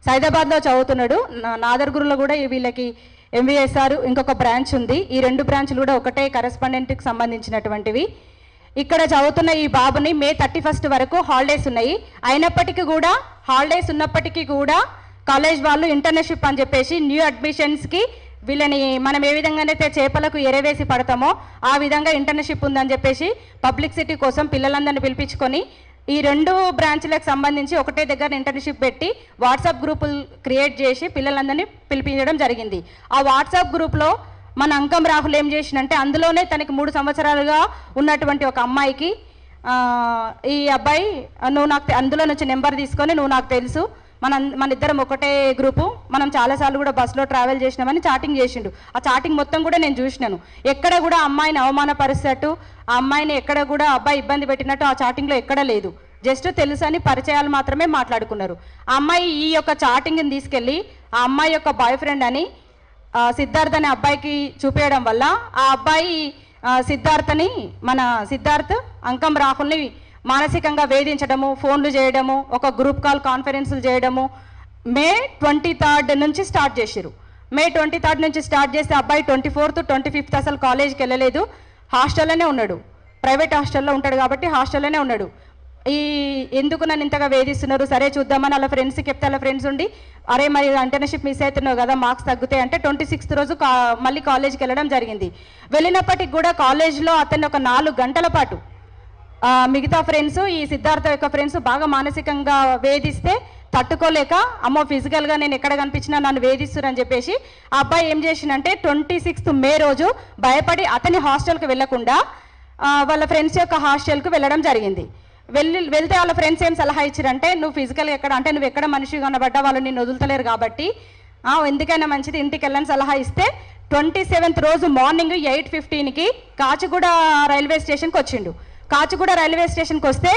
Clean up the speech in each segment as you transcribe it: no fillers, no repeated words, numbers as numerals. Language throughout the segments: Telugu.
సైదాబాద్లో చదువుతున్నాడు. నాదర్గురులో కూడా వీళ్ళకి MVSR ఇంకొక బ్రాంచ్ ఉంది. ఈ 2 బ్రాంచ్లు కూడా ఒకటే కరెస్పాండెంట్కి సంబంధించినటువంటివి. ఇక్కడ చదువుతున్న ఈ బాబుని May 31 వరకు హాలిడేస్ ఉన్నాయి. అయినప్పటికీ కూడా హాలిడేస్ ఉన్నప్పటికీ కూడా కాలేజ్ వాళ్ళు ఇంటర్న్షిప్ అని చెప్పేసి న్యూ అడ్మిషన్స్కి వీళ్ళని మనం ఏ విధంగానైతే చేపలకు ఎరవేసి పడతామో ఆ విధంగా ఇంటర్న్షిప్ ఉందని చెప్పేసి పబ్లిసిటీ కోసం పిల్లలందరినీ పిలిపించుకొని ఈ 2 బ్రాంచ్లకు సంబంధించి ఒకటే దగ్గర ఇంటర్న్షిప్ పెట్టి వాట్సాప్ గ్రూపులు క్రియేట్ చేసి పిల్లలందరినీ పిలిపించడం జరిగింది. ఆ వాట్సాప్ గ్రూప్లో మన అంకం రాహుల్ ఏం చేసినంటే అందులోనే తనకి 3 సంవత్సరాలుగా ఉన్నటువంటి ఒక అమ్మాయికి ఈ అబ్బాయి నువ్వు నాకు అందులో నుంచి నెంబర్ తీసుకొని నువ్వు నాకు తెలుసు, మన ఇద్దరం ఒకటే గ్రూపు, మనం చాలాసార్లు కూడా బస్సులో ట్రావెల్ చేసినామని చాటింగ్ చేసిండు. ఆ చాటింగ్ మొత్తం కూడా నేను చూసినాను. ఎక్కడ కూడా అమ్మాయిని అవమానపరిస్తట్టు, ఆ అమ్మాయిని ఎక్కడ కూడా అబ్బాయి ఇబ్బంది పెట్టినట్టు ఆ చాటింగ్లో ఎక్కడ లేదు. జస్ట్ తెలుసని పరిచయాలు మాత్రమే మాట్లాడుకున్నారు. ఆ అమ్మాయి ఈ యొక్క చాటింగ్ని తీసుకెళ్ళి ఆ అమ్మాయి యొక్క బాయ్ ఫ్రెండ్ అని సిద్ధార్థ్ అనే అబ్బాయికి చూపించడం వల్ల ఆ అబ్బాయి సిద్ధార్థ్ అంకం రాహుల్ని మానసికంగా వేధించడము, ఫోన్లు చేయడము, ఒక గ్రూప్ కాల్ కాన్ఫరెన్సులు చేయడము May 23 నుంచి స్టార్ట్ చేశారు. May 23 నుంచి స్టార్ట్ చేస్తే అబ్బాయి 24th 25th అసలు కాలేజ్కి వెళ్ళలేదు, హాస్టల్లోనే ఉన్నాడు. ప్రైవేట్ హాస్టల్లో ఉంటాడు కాబట్టి హాస్టల్లోనే ఉన్నాడు. ఎందుకు నన్ను ఇంతగా వేధిస్తున్నారు, సరే చూద్దామని వాళ్ళ ఫ్రెండ్స్కి చెప్తే వాళ్ళ ఫ్రెండ్స్ ఉండి అరే మరి ఇంటర్న్షిప్ మిస్ అవుతున్నావు కదా, మార్క్స్ తగ్గుతాయి అంటే 26th రోజు మళ్ళీ కాలేజ్కి వెళ్ళడం జరిగింది. వెళ్ళినప్పటికి కూడా కాలేజ్లో అతన్ని ఒక 4 గంటల పాటు మిగతా ఫ్రెండ్స్, ఈ సిద్ధార్థ యొక్క ఫ్రెండ్స్ బాగా మానసికంగా వేధిస్తే తట్టుకోలేక అమ్మో ఫిజికల్గా నేను ఎక్కడ కనిపించినా నన్ను వేధిస్తున్నారు చెప్పేసి ఆ అబ్బాయి ఏం చేసిందంటే 26th May రోజు భయపడి అతని హాస్టల్కి వెళ్లకుండా వాళ్ళ ఫ్రెండ్స్ యొక్క హాస్టల్కి వెళ్ళడం జరిగింది. వెళ్తే వాళ్ళ ఫ్రెండ్స్ ఏం సలహా ఇచ్చారంటే నువ్వు ఫిజికల్గా ఎక్కడ అంటే నువ్వు ఎక్కడ మనిషి కనబడ్డా వాళ్ళు నిన్ను వదులుతలేరు కాబట్టి ఎందుకైనా మంచిది ఇంటికి వెళ్ళని సలహా ఇస్తే 27th రోజు మార్నింగ్ 8:15కి కాచిగూడ రైల్వే స్టేషన్కి వచ్చిండు. కాచిగూడ రైల్వే స్టేషన్కి వస్తే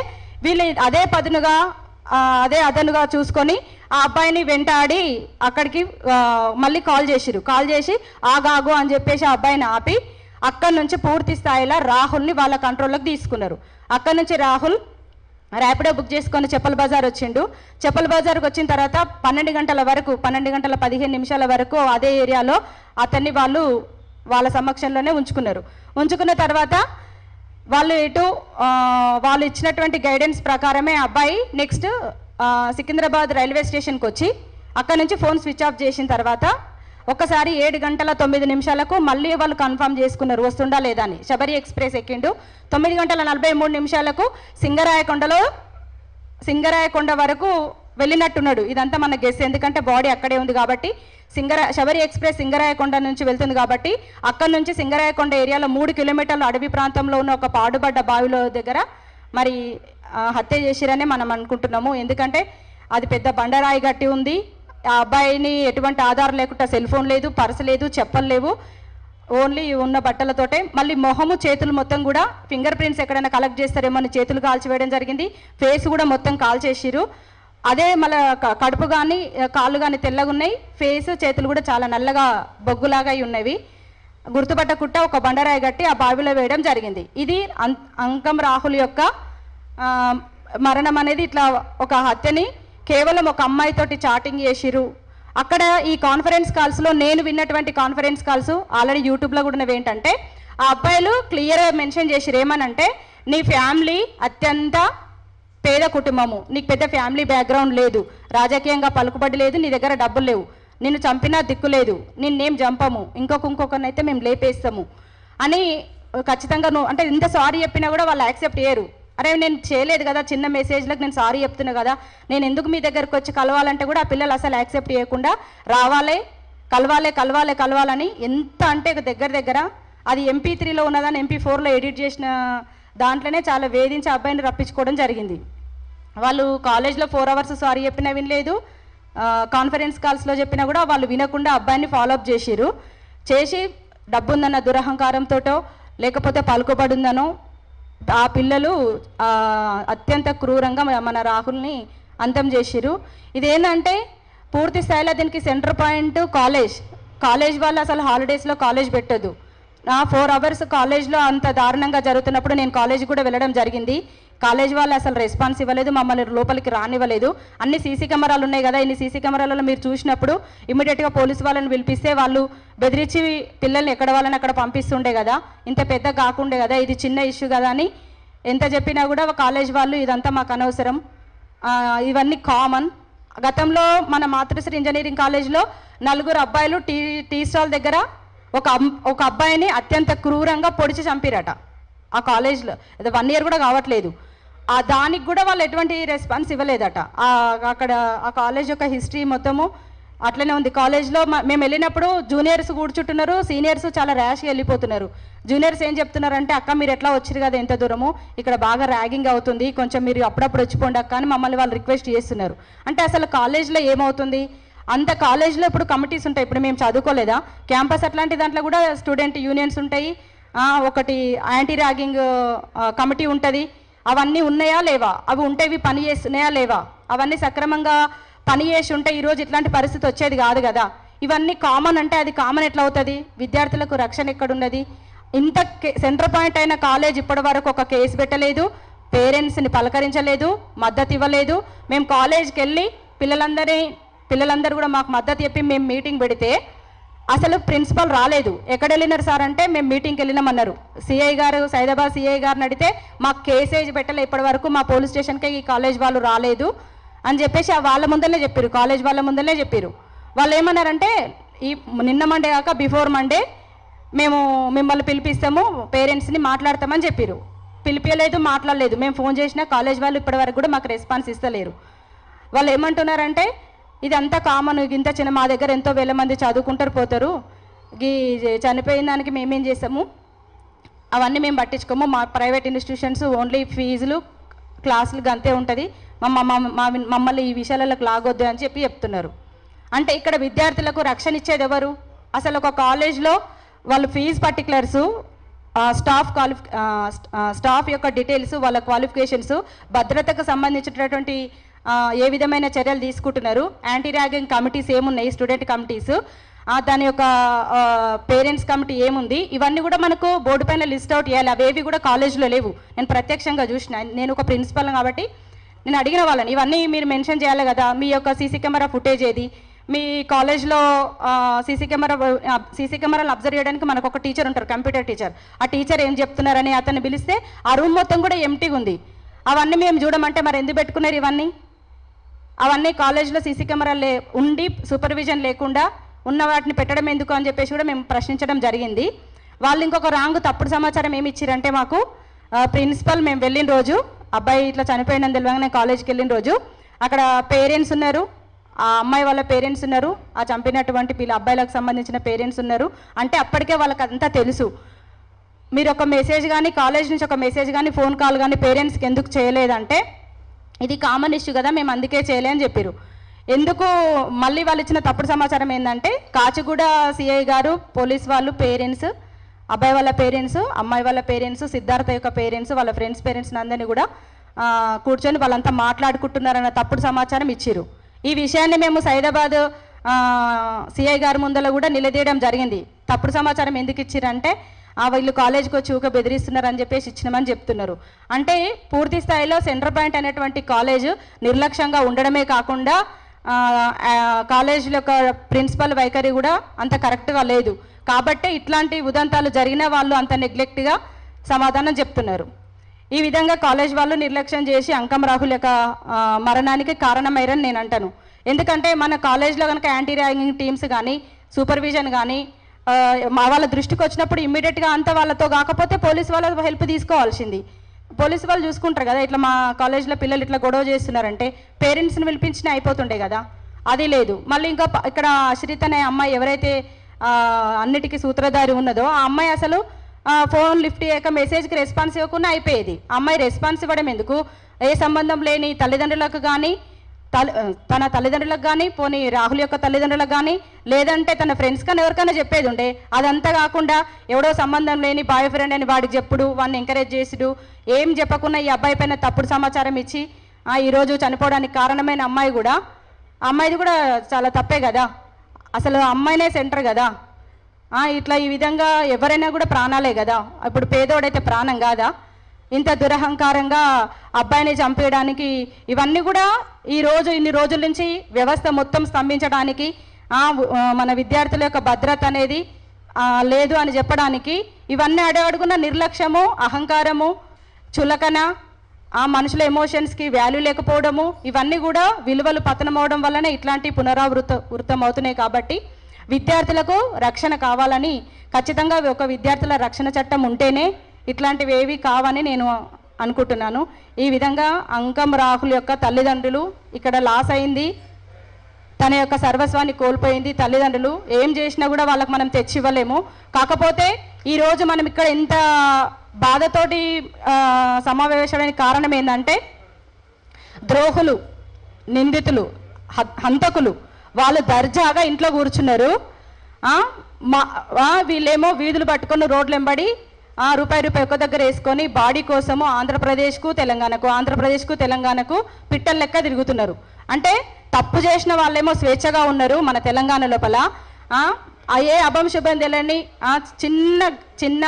వీళ్ళు అదే అదనుగా చూసుకొని ఆ అబ్బాయిని వెంటాడి అక్కడికి మళ్ళీ కాల్ చేసి ఆగాగు అని చెప్పేసి ఆ అబ్బాయిని ఆపి అక్కడి నుంచి పూర్తి స్థాయిలో రాహుల్ని వాళ్ళ కంట్రోల్లోకి తీసుకున్నారు. అక్కడి నుంచి రాహుల్ ర్యాపిడో బుక్ చేసుకొని చెప్పల బజార్ వచ్చిండు. చెప్పల బజార్కి వచ్చిన తర్వాత 12 గంటల 15 వరకు అదే ఏరియాలో అతన్ని వాళ్ళ సమక్షంలోనే ఉంచుకున్న తర్వాత వాళ్ళు ఇచ్చినటువంటి గైడెన్స్ ప్రకారమే అబ్బాయి నెక్స్ట్ సికింద్రాబాద్ రైల్వే స్టేషన్కి వచ్చి అక్కడి నుంచి ఫోన్ స్విచ్ ఆఫ్ చేసిన తర్వాత ఒకసారి 7:09 మళ్ళీ వాళ్ళు కన్ఫర్మ్ చేసుకున్నారు వస్తుండా లేదా అని. శబరి ఎక్స్ప్రెస్ ఎక్కిండు. 9:43 సింగరాయకొండ వరకు వెళ్ళినట్టున్నాడు. ఇదంతా మన గెస్, ఎందుకంటే బాడీ అక్కడే ఉంది కాబట్టి. శబరి ఎక్స్ప్రెస్ సింగరాయకొండ నుంచి వెళ్తుంది కాబట్టి అక్కడి నుంచి సింగరాయకొండ ఏరియాలో 3 కిలోమీటర్ల అడవి ప్రాంతంలో ఉన్న ఒక పాడుబడ్డ బావిలో దగ్గర మరి హత్య చేసిరనే మనం అనుకుంటున్నాము. ఎందుకంటే అది పెద్ద బండరాయి గట్టి ఉంది. ఆ అబ్బాయిని ఎటువంటి ఆధారం లేకుండా సెల్ ఫోన్ లేదు, పర్సు లేదు, చెప్పలు లేవు, ఓన్లీ ఉన్న బట్టలతోటే. మళ్ళీ మొహము చేతులు మొత్తం కూడా ఫింగర్ ప్రింట్స్ ఎక్కడైనా కలెక్ట్ చేస్తారేమో అని చేతులు కాల్చివేయడం జరిగింది. ఫేస్ కూడా మొత్తం కాల్చేసిరు. అదే మళ్ళీ కడుపు కానీ కాళ్ళు కానీ తెల్లగా ఉన్నాయి, ఫేస్ చేతులు కూడా చాలా నల్లగా బొగ్గులాగా ఉన్నవి. గుర్తుపట్టకుట్ట ఒక బండరాయి గట్టి ఆ బావిలో వేయడం జరిగింది. ఇది అంకం రాహుల్ యొక్క మరణం అనేది ఇట్లా ఒక హత్యని కేవలం ఒక అమ్మాయితోటి చాటింగ్ చేసిరు. అక్కడ ఈ కాన్ఫరెన్స్ కాల్స్లో నేను విన్నటువంటి కాన్ఫరెన్స్ కాల్స్ ఆల్రెడీ యూట్యూబ్లో కూడా ఉన్నవి ఏంటంటే ఆ అబ్బాయిలు క్లియర్గా మెన్షన్ చేసిరు ఏమనంటే నీ ఫ్యామిలీ అత్యంత పేద కుటుంబము, నీకు పెద్ద ఫ్యామిలీ బ్యాక్గ్రౌండ్ లేదు, రాజకీయంగా పలుకుబడి లేదు, నీ దగ్గర డబ్బులు లేవు, నిన్ను చంపినా దిక్కు లేదు, నిన్నేం చంపము, ఇంకొకరినైతే మేము లేపేస్తాము అని ఖచ్చితంగా నువ్వు అంటే ఇంత సారీ చెప్పినా కూడా వాళ్ళు యాక్సెప్ట్ చేయరు. అరే నేను చేయలేదు కదా, చిన్న మెసేజ్లకు నేను సారీ చెప్తున్నా కదా, నేను ఎందుకు మీ దగ్గరకు వచ్చి కలవాలంటే కూడా ఆ పిల్లలు అసలు యాక్సెప్ట్ చేయకుండా కలవాలని ఎంత అంటే దగ్గర అది MP3లో ఉన్నదాన్ని MP4లో ఎడిట్ చేసిన దాంట్లోనే చాలా వేధించి అబ్బాయిని రప్పించుకోవడం జరిగింది. వాళ్ళు కాలేజ్లో 4 hours సారీ చెప్పినా వినలేదు, కాన్ఫరెన్స్ కాల్స్లో చెప్పినా కూడా వాళ్ళు వినకుండా అబ్బాయిని ఫాలోఅప్ చేసి డబ్బుందన్న దురహంకారంతోటో లేకపోతే పలుకుబడిందనో ఆ పిల్లలు అత్యంత క్రూరంగా మన రాహుల్ని అంతం చేసిరు. ఇదేంటంటే పూర్తి స్థాయిలో దీనికి సెంటర్ పాయింట్ కాలేజ్ వాళ్ళు అసలు హాలిడేస్లో కాలేజ్ పెట్టదు. 4 hours కాలేజ్లో అంత దారుణంగా జరుగుతున్నప్పుడు నేను కాలేజ్ కూడా వెళ్ళడం జరిగింది. కాలేజ్ వాళ్ళు అసలు రెస్పాన్స్ ఇవ్వలేదు, మమ్మల్ని లోపలికి రానివ్వలేదు. అన్ని సీసీ కెమెరాలు ఉన్నాయి కదా, ఇన్ని సీసీ కెమెరాలలో మీరు చూసినప్పుడు ఇమీడియట్గా పోలీసు వాళ్ళని పిలిపిస్తే వాళ్ళు బెదిరించి పిల్లల్ని ఎక్కడ వాళ్ళని అక్కడ పంపిస్తుండే కదా, ఇంత పెద్ద కాకుండే కదా, ఇది చిన్న ఇష్యూ కదా అని ఎంత చెప్పినా కూడా కాలేజ్ వాళ్ళు ఇదంతా మాకు అనవసరం, ఇవన్నీ కామన్. గతంలో మన మాతృశ్రీ ఇంజనీరింగ్ కాలేజ్లో 4 అబ్బాయిలు టీ స్టాల్ దగ్గర ఒక అబ్బాయిని అత్యంత క్రూరంగా పొడిచి చంపిరట ఆ కాలేజ్లో. అది 1 year కూడా కావట్లేదు. దానికి కూడా వాళ్ళు ఎటువంటి రెస్పాన్స్ ఇవ్వలేదట. అక్కడ ఆ కాలేజ్ యొక్క హిస్టరీ మొత్తము అట్లనే ఉంది. కాలేజ్లో మేము వెళ్ళినప్పుడు జూనియర్స్ కూర్చుంటున్నారు, సీనియర్స్ చాలా ర్యాష్గా వెళ్ళిపోతున్నారు. జూనియర్స్ ఏం చెప్తున్నారంటే, అక్క మీరు ఎట్లా వచ్చారు కదా ఎంత దూరము, ఇక్కడ బాగా ర్యాగింగ్ అవుతుంది, కొంచెం మీరు అప్పుడప్పుడు వచ్చిపోండి అక్క అని మమ్మల్ని వాళ్ళు రిక్వెస్ట్ చేస్తున్నారు. అంటే అసలు కాలేజ్లో ఏమవుతుంది, అంత కాలేజ్లో ఇప్పుడు కమిటీస్ ఉంటాయి. ఇప్పుడు మేము చదువుకోలేదా, క్యాంపస్ అట్లాంటి దాంట్లో కూడా స్టూడెంట్ యూనియన్స్ ఉంటాయి, ఒకటి యాంటీ ర్యాగింగ్ కమిటీ ఉంటుంది. అవన్నీ ఉన్నాయా లేవా, అవి ఉంటేవి పని చేస్తున్నాయా లేవా, అవన్నీ సక్రమంగా పని చేసి ఉంటే ఈరోజు ఇట్లాంటి పరిస్థితి వచ్చేది కాదు కదా. ఇవన్నీ కామన్ అంటే అది కామన్ ఎట్లా అవుతుంది, విద్యార్థులకు రక్షణ ఎక్కడున్నది. ఇంత సెంటర్ పాయింట్ అయిన కాలేజ్ ఇప్పటి వరకు ఒక కేసు పెట్టలేదు, పేరెంట్స్ని పలకరించలేదు, మద్దతు ఇవ్వలేదు. మేము కాలేజ్కి వెళ్ళి పిల్లలందరూ కూడా మాకు మద్దతు చెప్పి మేము మీటింగ్ పెడితే అసలు ప్రిన్సిపల్ రాలేదు. ఎక్కడ వెళ్ళినారు సార్ అంటే మేము మీటింగ్కి వెళ్ళినామన్నారు. సిఐ గారు, సైదాబాద్ సిఐ గారిని అడిగితే మాకు కేసేజ్ పెట్టలే ఇప్పటి వరకు, మా పోలీస్ స్టేషన్కి ఈ కాలేజ్ వాళ్ళు రాలేదు అని చెప్పేసి వాళ్ళ ముందరనే చెప్పారు, కాలేజ్ వాళ్ళ ముందరనే చెప్పారు. వాళ్ళు ఏమన్నారంటే ఈ నిన్న మండే కాక బిఫోర్ మండే మేము మిమ్మల్ని పిలిపిస్తాము, పేరెంట్స్ని మాట్లాడతామని చెప్పారు. పిలిపించలేదు, మాట్లాడలేదు. మేము ఫోన్ చేసినా కాలేజ్ వాళ్ళు ఇప్పటివరకు కూడా మాకు రెస్పాన్స్ ఇస్తలేరు. వాళ్ళు ఏమంటున్నారంటే ఇదంతా కామన్, ఇంత చిన్న మా దగ్గర ఎంతో వేల మంది చదువుకుంటారు పోతారు, ఈ చనిపోయిన దానికి మేమేం చేస్తాము, అవన్నీ మేము పట్టించుకోము, మా ప్రైవేట్ ఇన్స్టిట్యూషన్స్ ఓన్లీ ఫీజులు క్లాసులు అంతే ఉంటుంది, మమ్మల్ని ఈ విషయాలకు లాగొద్దు అని చెప్తున్నారు. అంటే ఇక్కడ విద్యార్థులకు రక్షణ ఇచ్చేది ఎవరు? అసలు ఒక కాలేజ్లో వాళ్ళు ఫీజు పర్టికులర్సు, స్టాఫ్ యొక్క డీటెయిల్స్, వాళ్ళ క్వాలిఫికేషన్స్, భద్రతకు సంబంధించినటువంటి ఏ విధమైన చర్యలు తీసుకుంటున్నారు, యాంటీ ర్యాగింగ్ కమిటీస్ ఏమున్నాయి, స్టూడెంట్ కమిటీస్, దాని యొక్క పేరెంట్స్ కమిటీ ఏముంది, ఇవన్నీ కూడా మనకు బోర్డు పైన లిస్ట్ అవుట్ చేయాలి. అవేవి కూడా కాలేజ్లో లేవు. నేను ప్రత్యక్షంగా చూసిన, నేను ఒక ప్రిన్సిపల్ కాబట్టి నేను అడిగిన వాళ్ళని ఇవన్నీ మీరు మెన్షన్ చేయాలి కదా. మీ యొక్క సీసీ కెమెరా ఫుటేజ్ ఏది, మీ కాలేజ్లో సీసీ కెమెరాలు అబ్జర్వ్ చేయడానికి మనకు ఒక టీచర్ ఉంటారు, కంప్యూటర్ టీచర్. ఆ టీచర్ ఏం చెప్తున్నారని అతన్ని పిలిస్తే ఆ రూమ్ మొత్తం కూడా ఎంటీగా ఉంది. అవన్నీ మేము చూడమంటే మరి ఎందుకు పెట్టుకున్నారు ఇవన్నీ? అవన్నీ కాలేజ్లో సీసీ కెమెరాలు ఉండి సూపర్విజన్ లేకుండా ఉన్న వాటిని పెట్టడం ఎందుకు అని చెప్పేసి కూడా మేము ప్రశ్నించడం జరిగింది. వాళ్ళు ఇంకొక తప్పుడు సమాచారం ఏమి ఇచ్చారంటే, మాకు ప్రిన్సిపల్ మేము వెళ్ళిన రోజు, అబ్బాయి ఇట్లా చనిపోయిన తెలియగానే కాలేజ్కి వెళ్ళిన రోజు అక్కడ పేరెంట్స్ ఉన్నారు, ఆ అమ్మాయి వాళ్ళ పేరెంట్స్ ఉన్నారు, ఆ చంపినటువంటి అబ్బాయిలకు సంబంధించిన పేరెంట్స్ ఉన్నారు. అంటే అప్పటికే వాళ్ళకి అంతా తెలుసు. మీరు ఒక మెసేజ్ కానీ, కాలేజ్ నుంచి ఒక మెసేజ్ కానీ, ఫోన్ కాల్ కానీ పేరెంట్స్కి ఎందుకు చేయలేదంటే, ఇది కామన్ ఇష్యూ కదా, మేము అందుకే చేయలే అని చెప్పారు. ఎందుకు మళ్ళీ వాళ్ళు ఇచ్చిన తప్పుడు సమాచారం ఏంటంటే, కాచిగూడ సిఐ గారు, పోలీస్ వాళ్ళు, పేరెంట్స్, అబ్బాయి వాళ్ళ పేరెంట్స్, అమ్మాయి వాళ్ళ పేరెంట్స్, సిద్ధార్థ యొక్క పేరెంట్స్, వాళ్ళ ఫ్రెండ్స్ పేరెంట్స్ అందరినీ కూడా కూర్చొని వాళ్ళంతా మాట్లాడుకుంటున్నారన్న తప్పుడు సమాచారం ఇచ్చారు. ఈ విషయాన్ని మేము సైదాబాద్ సిఐ గారి ముందర కూడా నిలదీయడం జరిగింది. తప్పుడు సమాచారం ఎందుకు ఇచ్చారంటే, వీళ్ళు కాలేజ్కి వచ్చి ఊక బెదిరిస్తున్నారని చెప్పేసి ఇచ్చినామని చెప్తున్నారు. అంటే పూర్తి స్థాయిలో సెంటర్ పాయింట్ అనేటువంటి కాలేజ్ నిర్లక్ష్యంగా ఉండడమే కాకుండా కాలేజ్ యొక్క ప్రిన్సిపల్ వైఖరి కూడా అంత కరెక్ట్గా లేదు. కాబట్టి ఇట్లాంటి ఉదంతాలు జరిగిన వాళ్ళు అంత నెగ్లెక్ట్గా సమాధానం చెప్తున్నారు. ఈ విధంగా కాలేజ్ వాళ్ళు నిర్లక్ష్యం చేసి అంకం రాహుల్ యొక్క మరణానికి కారణమయ్యారని నేను అంటాను. ఎందుకంటే మన కాలేజ్లో కనుక యాంటీ ర్యాగింగ్ టీమ్స్ కానీ, సూపర్విజన్ కానీ వాళ్ళ దృష్టికి వచ్చినప్పుడు ఇమ్మీడియట్గా అంతా వాళ్ళతో కాకపోతే పోలీసు వాళ్ళ హెల్ప్ తీసుకోవాల్సింది. పోలీసు వాళ్ళు చూసుకుంటారు కదా, ఇట్లా మా కాలేజ్లో పిల్లలు ఇట్లా గొడవ చేస్తున్నారంటే పేరెంట్స్ని పిలిపించినా అయిపోతుండే కదా, అది లేదు. మళ్ళీ ఇంకా ఇక్కడ అశ్రిత్ అనే అమ్మాయి ఎవరైతే అన్నిటికీ సూత్రధారి ఉన్నదో, ఆ అమ్మాయి అసలు ఫోన్ లిఫ్ట్ చేయక మెసేజ్కి రెస్పాన్స్ ఇవ్వకుండా అయిపోయేది. అమ్మాయి రెస్పాన్స్ ఇవ్వడం ఎందుకు? ఏ సంబంధం లేని తల్లిదండ్రులకు కానీ, తన తల్లిదండ్రులకు కానీ, పోనీ రాహుల్ యొక్క తల్లిదండ్రులకు కానీ, లేదంటే తన ఫ్రెండ్స్ కానీ ఎవరికైనా చెప్పేది ఉండే. అదంతా కాకుండా ఎవడో సంబంధం లేని బాయ్ ఫ్రెండ్ అని వాడికి చెప్పుడు, వాడిని ఎంకరేజ్ చేసుడు, ఏం చెప్పకుండా ఈ అబ్బాయి పైన తప్పుడు సమాచారం ఇచ్చి ఈరోజు చనిపోవడానికి కారణమైన అమ్మాయి కూడా, అమ్మాయిది కూడా చాలా తప్పే కదా. అసలు అమ్మాయినే సెంటర్ కదా. ఇట్లా ఈ విధంగా ఎవరైనా కూడా ప్రాణాలే కదా. ఇప్పుడు పేదోడైతే ప్రాణం కాదా? ఇంత దురహంకారంగా అబ్బాయిని చంపేయడానికి, ఇవన్నీ కూడా ఇన్ని రోజుల నుంచి వ్యవస్థ మొత్తం స్తంభించడానికి, మన విద్యార్థుల యొక్క భద్రత అనేది లేదు అని చెప్పడానికి, ఇవన్నీ అడుగున నిర్లక్ష్యము, అహంకారము, చులకన, మనుషుల ఎమోషన్స్కి వాల్యూ లేకపోవడము, ఇవన్నీ కూడా విలువలు పతనమవడం వల్లనే ఇట్లాంటి పునరావృతం అవుతున్నాయి. కాబట్టి విద్యార్థులకు రక్షణ కావాలని, ఖచ్చితంగా ఒక విద్యార్థుల రక్షణ చట్టం ఉంటేనే ఇట్లాంటివి ఏవి కావని నేను అనుకుంటున్నాను. ఈ విధంగా అంకం రాహుల్ యొక్క తల్లిదండ్రులు ఇక్కడ లాస్ అయింది, తన యొక్క సర్వస్వాన్ని కోల్పోయింది. తల్లిదండ్రులు ఏం చేసినా కూడా వాళ్ళకి మనం తెచ్చివ్వలేము. కాకపోతే ఈరోజు మనం ఇక్కడ ఎంత బాధతోటి సమావేశమైన కారణం ఏంటంటే, ద్రోహులు, నిందితులు, హంతకులు వాళ్ళు దర్జాగా ఇంట్లో కూర్చున్నారు. వీళ్ళేమో వీధులు పట్టుకొని రోడ్లు వెంబడి రూపాయి ఒక దగ్గర వేసుకొని బాడీ కోసము ఆంధ్రప్రదేశ్కు తెలంగాణకు పిట్టల లెక్క తిరుగుతున్నారు. అంటే తప్పు చేసిన వాళ్ళేమో స్వేచ్ఛగా ఉన్నారు మన తెలంగాణ లోపల. ఏ అభం శుభం తెలియని చిన్న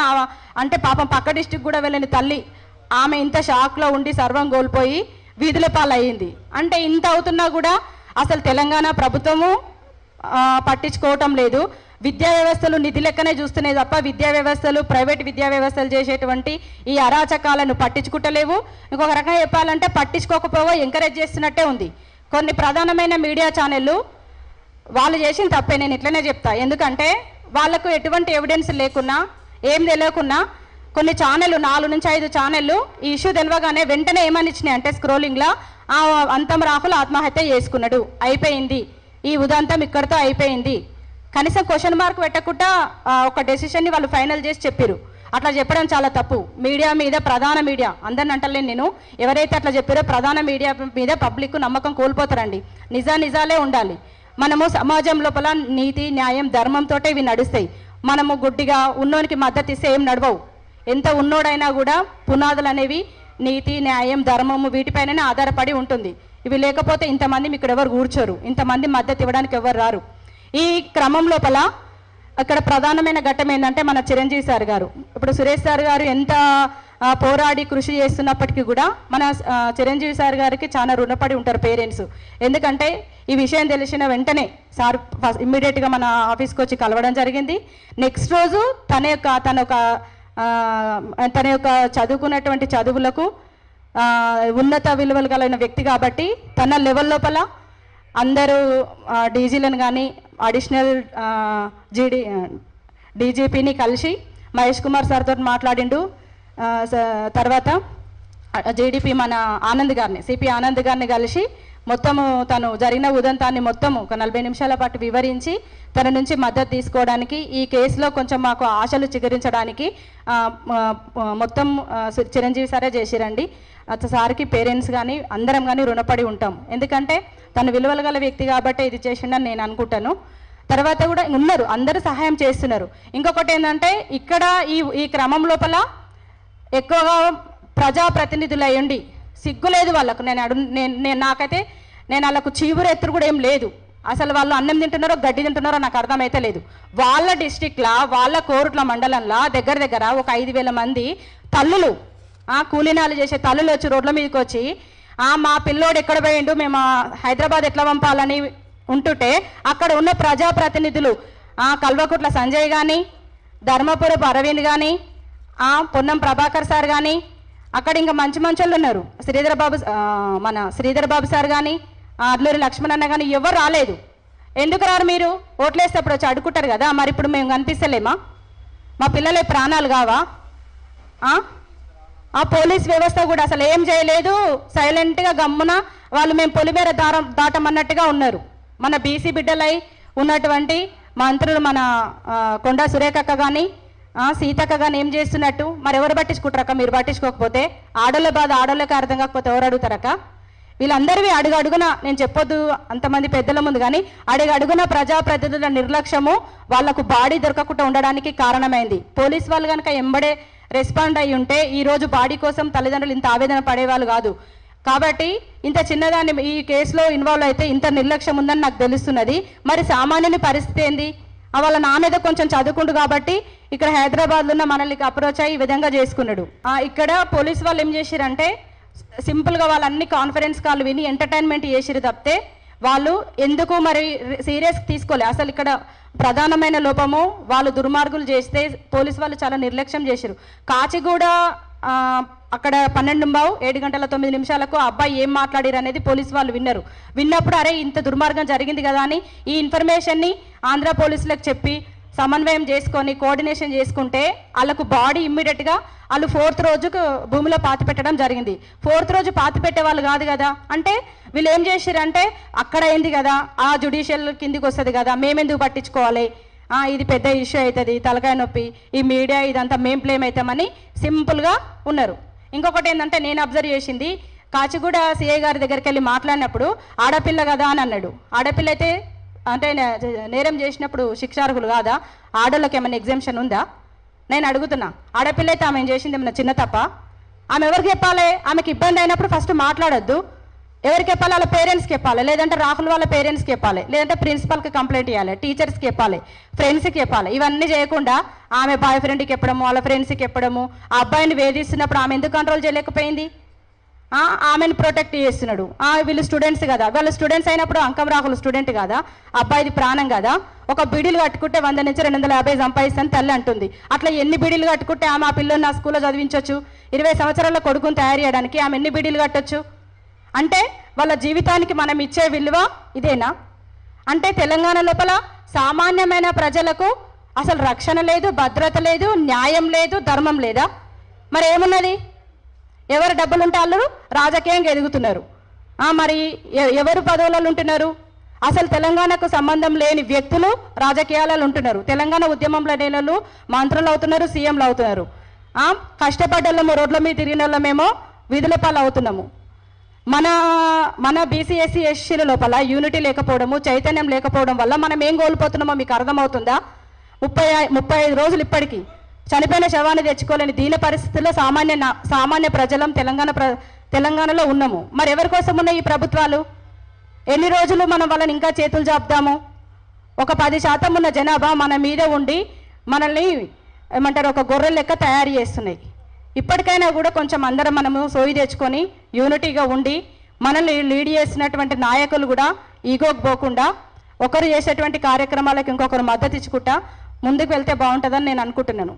అంటే పాపం పక్క డిస్టిక్ కూడా వెళ్ళని తల్లి, ఆమె ఇంత షాక్లో ఉండి సర్వం కోల్పోయి వీధుల పాలయ్యింది. అంటే ఇంత అవుతున్నా కూడా అసలు తెలంగాణ ప్రభుత్వము పట్టించుకోవటం లేదు. విద్యా వ్యవస్థలు నిధి లెక్కనే చూస్తున్నాయి తప్ప విద్యా వ్యవస్థలు, ప్రైవేట్ విద్యా వ్యవస్థలు చేసేటువంటి ఈ అరాచకాలను పట్టించుకుంటలేవు. ఇంకొక రకంగా చెప్పాలంటే పట్టించుకోకపోవో ఎంకరేజ్ చేస్తున్నట్టే ఉంది. కొన్ని ప్రధానమైన మీడియా ఛానళ్ళు వాళ్ళు చేసిన తప్పే, నేను ఇట్లనే చెప్తా. ఎందుకంటే వాళ్ళకు ఎటువంటి ఎవిడెన్స్ లేకున్నా, ఏం తెలియకున్నా కొన్ని ఛానళ్ళు 4 నుంచి 5 ఛానళ్ళు ఈ ఇష్యూ తెలియగానే వెంటనే ఏమని ఇచ్చినాయి అంటే స్క్రోలింగ్లో అంతం రాహుల్ ఆత్మహత్య చేసుకున్నాడు, అయిపోయింది, ఈ ఉదంతం ఇక్కడితో అయిపోయింది. కనీసం క్వశ్చన్ మార్క్ పెట్టకుండా ఒక డెసిషన్ని వాళ్ళు ఫైనల్ చేసి చెప్పారు. అట్లా చెప్పడం చాలా తప్పు. మీడియా మీద, ప్రధాన మీడియా, అందరిని అంటలేను నేను, ఎవరైతే అట్లా చెప్పారో ప్రధాన మీడియా మీద పబ్లిక్ నమ్మకం కోల్పోతారండి. నిజాలే ఉండాలి. మనము సమాజం లోపల నీతి, న్యాయం, ధర్మంతో ఇవి నడుస్తాయి. మనము గుడ్డిగా ఉన్నోనికి మద్దతు ఇస్తే ఏం నడవవు. ఎంత ఉన్నోడైనా కూడా పునాదులు అనేవి నీతి, న్యాయం, ధర్మము వీటిపైననే ఆధారపడి ఉంటుంది. ఇవి లేకపోతే ఇంతమంది ఇక్కడ ఎవరు కూర్చోరు, ఇంతమంది మద్దతు ఇవ్వడానికి ఎవరు రారు. ఈ క్రమం లోపల అక్కడ ప్రధానమైన ఘట్టం ఏంటంటే మన చిరంజీవి సార్ గారు, ఇప్పుడు సురేష్ సార్ గారు ఎంత పోరాడి కృషి చేస్తున్నప్పటికీ కూడా మన చిరంజీవి సార్ గారికి చాలా రుణపడి ఉంటారు పేరెంట్స్. ఎందుకంటే ఈ విషయం తెలిసిన వెంటనే సార్ ఇమ్మీడియట్గా మన ఆఫీస్కి వచ్చి కలవడం జరిగింది. నెక్స్ట్ రోజు తన యొక్క చదువుకున్నటువంటి చదువులకు ఉన్నత విలువలు కలిగిన వ్యక్తి కాబట్టి తన లెవెల్ లోపల అందరూ డీజీలను కానీ అడిషనల్ డీజీపీని కలిసి మహేష్ కుమార్ సార్తో మాట్లాడిండు. తర్వాత జేడీపీ మన ఆనంద్ గారిని, సిపి ఆనంద్ గారిని కలిసి మొత్తము తను జరిగిన ఉదంతాన్ని మొత్తము ఒక 40 నిమిషాల పాటు వివరించి తన నుంచి మద్దతు తీసుకోవడానికి, ఈ కేసులో కొంచెం మాకు ఆశలు చిగురించడానికి మొత్తం చిరంజీవి సారే చేసిరండి. సార్కి పేరెంట్స్ కానీ అందరం కానీ రుణపడి ఉంటాం. ఎందుకంటే తను విలువలు గల వ్యక్తి కాబట్టి ఇది చేసిండని నేను అనుకుంటాను. తర్వాత కూడా ఉన్నారు, అందరూ సహాయం చేస్తున్నారు. ఇంకొకటి ఏంటంటే ఇక్కడ ఈ క్రమం లోపల ఎక్కువగా ప్రజాప్రతినిధులు అయ్యండి సిగ్గులేదు వాళ్ళకు. నాకైతే వాళ్ళకు చీవురు ఎత్తురు కూడా ఏం లేదు. అసలు వాళ్ళు అన్నం తింటున్నారో గడ్డి తింటున్నారో నాకు అర్థమైతే లేదు. వాళ్ళ డిస్టిక్లా, వాళ్ళ కోరుట్ల మండలంలో దగ్గర ఒక 5,000 మంది తల్లులు, కూలీనాలు చేసే తల్లులు వచ్చి రోడ్ల మీదకి వచ్చి మా పిల్లోడు ఎక్కడ పోయిండు, మేము హైదరాబాద్ ఎట్లా పంపాలని ఉంటుంటే అక్కడ ఉన్న ప్రజాప్రతినిధులు కల్వకుట్ల సంజయ్ కానీ, ధర్మపురపు అరవింద్ కానీ, పొన్నం ప్రభాకర్ సార్ కానీ, అక్కడ ఇంకా మంచి వాళ్ళు ఉన్నారు, మన శ్రీధర్ బాబు సార్ కానీ, అడ్లూరి లక్ష్మణ్ అన్న కానీ ఎవరు రాలేదు. ఎందుకు రారు? మీరు ఓట్లేసేటప్పుడు వచ్చి అడుగుంటారు కదా. మరి ఇప్పుడు మేము కనిపిస్తలేమా? మా పిల్లలే ప్రాణాలు కావా? పోలీస్ వ్యవస్థ కూడా అసలు ఏం చేయలేదు, సైలెంట్గా గమ్మున వాళ్ళు మేము పొలిమేర దాటమన్నట్టుగా ఉన్నారు. మన బీసీ బిడ్డలై ఉన్నటువంటి మంత్రులు మన కొండా సురేఖక్క కానీ, సీతక్క కానీ ఏం చేస్తున్నట్టు మరి ఎవరు పట్టించుకుంటారక్క? మీరు పట్టించుకోకపోతే ఆడోళ్ళ బాధ ఆడోళ్ళకి అర్థం కాకపోతే ఎవరు అడుగుతారక్క? వీళ్ళందరివి అడుగున, నేను చెప్పొద్దు అంతమంది పెద్దల ముందు, కానీ అడుగున ప్రజాప్రతినిధుల నిర్లక్ష్యము వాళ్లకు బాడీ దొరకకుండా ఉండడానికి కారణమైంది. పోలీస్ వాళ్ళు కనుక ఎంబడే రెస్పాండ్ అయ్యి ఉంటే ఈరోజు బాడీ కోసం తల్లిదండ్రులు ఇంత ఆవేదన పడేవాళ్ళు కాదు. కాబట్టి ఇంత చిన్నదాన్ని ఈ కేసులో ఇన్వాల్వ్ అయితే ఇంత నిర్లక్ష్యం ఉందని నాకు తెలుస్తున్నది. మరి సామాన్యుని పరిస్థితి ఏంది? వాళ్ళ నాన్న కొంచెం చదువుకుండు కాబట్టి ఇక్కడ హైదరాబాద్లో ఉన్న మనల్ని అప్రోచ్ అయ్యి ఈ విధంగా చేసుకున్నాడు. ఇక్కడ పోలీస్ వాళ్ళు ఏం చేసిరంటే సింపుల్గా వాళ్ళన్ని కాన్ఫరెన్స్ కాల్ విని ఎంటర్టైన్మెంట్ చేసిరు తప్పితే వాళ్ళు ఎందుకు మరి సీరియస్ తీసుకోలే. అసలు ఇక్కడ ప్రధానమైన లోపము వాళ్ళు దుర్మార్గులు చేస్తే పోలీస్ వాళ్ళు చాలా నిర్లక్ష్యం చేశారు. కాచిగూడ అక్కడ 7:09 ఆ అబ్బాయి ఏం మాట్లాడారు అనేది పోలీసు వాళ్ళు విన్నారు. విన్నప్పుడు అరే ఇంత దుర్మార్గం జరిగింది కదా అని ఈ ఇన్ఫర్మేషన్ని ఆంధ్ర పోలీసులకు చెప్పి సమన్వయం చేసుకొని కోఆర్డినేషన్ చేసుకుంటే వాళ్ళకు బాడీ ఇమ్మీడియట్గా వాళ్ళు 4th రోజుకు భూమిలో పాతి పెట్టడం జరిగింది. 4th రోజు పాతి పెట్టే వాళ్ళు కాదు కదా. అంటే వీళ్ళు ఏం చేశారంటే అక్కడ అయింది కదా, ఆ జ్యుడిషియల్ కిందికి వస్తుంది కదా, మేమెందుకు పట్టించుకోవాలి, ఇది పెద్ద ఇష్యూ అవుతుంది, తలకాయ నొప్పి, ఈ మీడియా ఇదంతా మేం బ్లేమ్ అవుతామని సింపుల్గా ఉన్నారు. ఇంకొకటి ఏంటంటే నేను అబ్జర్వ్ చేసింది, కాచిగూడ సిఐ గారి దగ్గరికి వెళ్ళి మాట్లాడినప్పుడు ఆడపిల్ల కదా అని అన్నాడు. ఆడపిల్ల అయితే అంటే నేరం చేసినప్పుడు శిక్షార్హులు కాదా? ఆడోళ్ళకి ఏమైనా ఎగ్జామ్షన్ ఉందా? నేను అడుగుతున్నా. ఆడపిల్ల అయితే ఆమె ఏం చేసింది ఏమన్నా చిన్న తప్ప? ఆమె ఎవరికి చెప్పాలి? ఆమెకి ఇబ్బంది అయినప్పుడు ఫస్ట్ మాట్లాడొద్దు. ఎవరికి చెప్పాలి? వాళ్ళ పేరెంట్స్కి చెప్పాలి, లేదంటే రాహుల్ వాళ్ళ పేరెంట్స్కి చెప్పాలి, లేదంటే ప్రిన్సిపల్కి కంప్లైంట్ ఇవ్వాలి, టీచర్స్కి చెప్పాలి, ఫ్రెండ్స్కి చెప్పాలి. ఇవన్నీ చేయకుండా ఆమె బాయ్ ఫ్రెండ్కి చెప్పడము, వాళ్ళ ఫ్రెండ్స్కి చెప్పడము, ఆ అబ్బాయిని వేధిస్తున్నప్పుడు ఆమె ఎందుకు కంట్రోల్ చేయలేకపోయింది? ఆమెను ప్రొటెక్ట్ చేస్తున్నాడు. వీళ్ళు స్టూడెంట్స్ కదా, వాళ్ళు స్టూడెంట్స్ అయినప్పుడు అంకం రాహుల్ స్టూడెంట్ కదా, అబ్బాయిది ప్రాణం కదా. ఒక బీడీలు కట్టుకుంటే 100 నుంచి 250 సంపాదిస్తాను తల్లి అంటుంది. అట్లా ఎన్ని బీడీలు కట్టుకుంటే ఆమె ఆ పిల్లల్ని నా స్కూల్లో చదివించవచ్చు? 20 సంవత్సరాల కొడుకుని తయారు చేయడానికి ఆమె ఎన్ని బీడీలు కట్టొచ్చు? అంటే వాళ్ళ జీవితానికి మనం ఇచ్చే విలువ ఇదేనా? అంటే తెలంగాణ లోపల సామాన్యమైన ప్రజలకు అసలు రక్షణ లేదు, భద్రత లేదు, న్యాయం లేదు, ధర్మం లేదా? మరి ఏమున్నది? ఎవరు డబ్బులు ఉంటే వాళ్ళు రాజకీయంగా ఎదుగుతున్నారు. మరి ఎవరు పదవులలో ఉంటున్నారు? అసలు తెలంగాణకు సంబంధం లేని వ్యక్తులు రాజకీయాలలో ఉంటున్నారు. తెలంగాణ ఉద్యమంలో లేని మంత్రులు అవుతున్నారు, సీఎంలు అవుతున్నారు. కష్టపడ్డోళ్ళము రోడ్ల మీద తిరిగిన వాళ్ళమేమో విధుల పాలు అవుతున్నాము. మన బీసీ ఎస్సీ ఎస్సీల లోపల యూనిటీ లేకపోవడము, చైతన్యం లేకపోవడం వల్ల మనం ఏం కోల్పోతున్నామో మీకు అర్థమవుతుందా? 35 రోజులు ఇప్పటికీ చనిపోయిన శవాన్ని తెచ్చుకోలేని దీన పరిస్థితుల్లో సామాన్య ప్రజలం తెలంగాణలో ఉన్నాము. మరి ఎవరి కోసం ఉన్నాయి ఈ ప్రభుత్వాలు? ఎన్ని రోజులు మనం వాళ్ళని ఇంకా చేతులు చాపుదాము? ఒక 10% ఉన్న జనాభా మన మీద ఉండి మనల్ని ఏమంటారు ఒక గొర్రెల లెక్క తయారు చేస్తున్నాయి. ఇప్పటికైనా కూడా కొంచెం అందరం మనము సోయి తెచ్చుకొని యూనిటీగా ఉండి మనల్ని లీడ్ చేసినటువంటి నాయకులు కూడా ఈగోకి పోకుండా ఒకరు చేసేటువంటి కార్యక్రమాలకు ఇంకొకరు మద్దతు ఇచ్చుకుంటా ముందుకు వెళ్తే బాగుంటుందని నేను అనుకుంటున్నాను.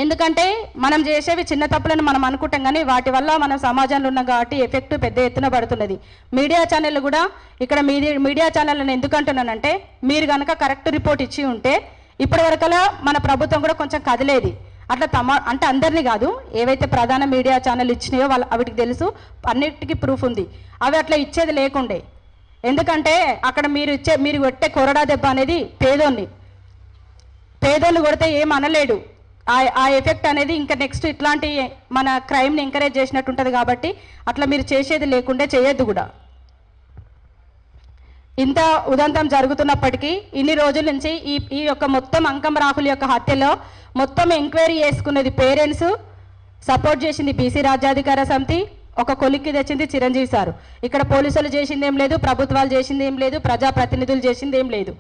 ఎందుకంటే మనం చేసేవి చిన్న తప్పులను మనం అనుకుంటాం, కానీ వాటి వల్ల మనం సమాజంలో ఉన్నాం కాబట్టి ఎఫెక్ట్ పెద్ద ఎత్తున పడుతున్నది. మీడియా ఛానళ్ళు కూడా ఇక్కడ మీడియా ఛానళ్ళని ఎందుకు అంటున్నానంటే మీరు కనుక కరెక్ట్ రిపోర్ట్ ఇచ్చి ఉంటే ఇప్పటి వరకలా మన ప్రభుత్వం కూడా కొంచెం కదిలేది. అట్లా అంటే అందరినీ కాదు, ఏవైతే ప్రధాన మీడియా ఛానల్ ఇచ్చినాయో వాటికి తెలుసు, అన్నిటికీ ప్రూఫ్ ఉంది. అవి అట్లా ఇచ్చేది లేకుండే. ఎందుకంటే అక్కడ మీరు కొట్టే కొరడా దెబ్బ అనేది పేదోళ్ళు కొడితే ఏం అనలేడు. ఆ ఎఫెక్ట్ అనేది ఇంకా నెక్స్ట్ ఇట్లాంటి మన క్రైమ్ని ఎంకరేజ్ చేసినట్టు ఉంటుంది. కాబట్టి అట్లా మీరు చేసేది లేకుండే, చేయొద్దు కూడా. ఇంత ఉదంతం జరుగుతున్నప్పటికీ ఇన్ని రోజుల నుంచి ఈ యొక్క మొత్తం అంకం రాహుల్ యొక్క హత్యలో మొత్తం ఎంక్వైరీ చేసుకున్నది పేరెంట్స్, సపోర్ట్ చేసింది బీసీ రాజ్యాధికార సమితి, ఒక కొలిక్కి తెచ్చింది చిరంజీవి సారు. ఇక్కడ పోలీసులు చేసింది ఏం లేదు, ప్రభుత్వాలు చేసింది ఏం లేదు, ప్రజాప్రతినిధులు చేసింది ఏం లేదు.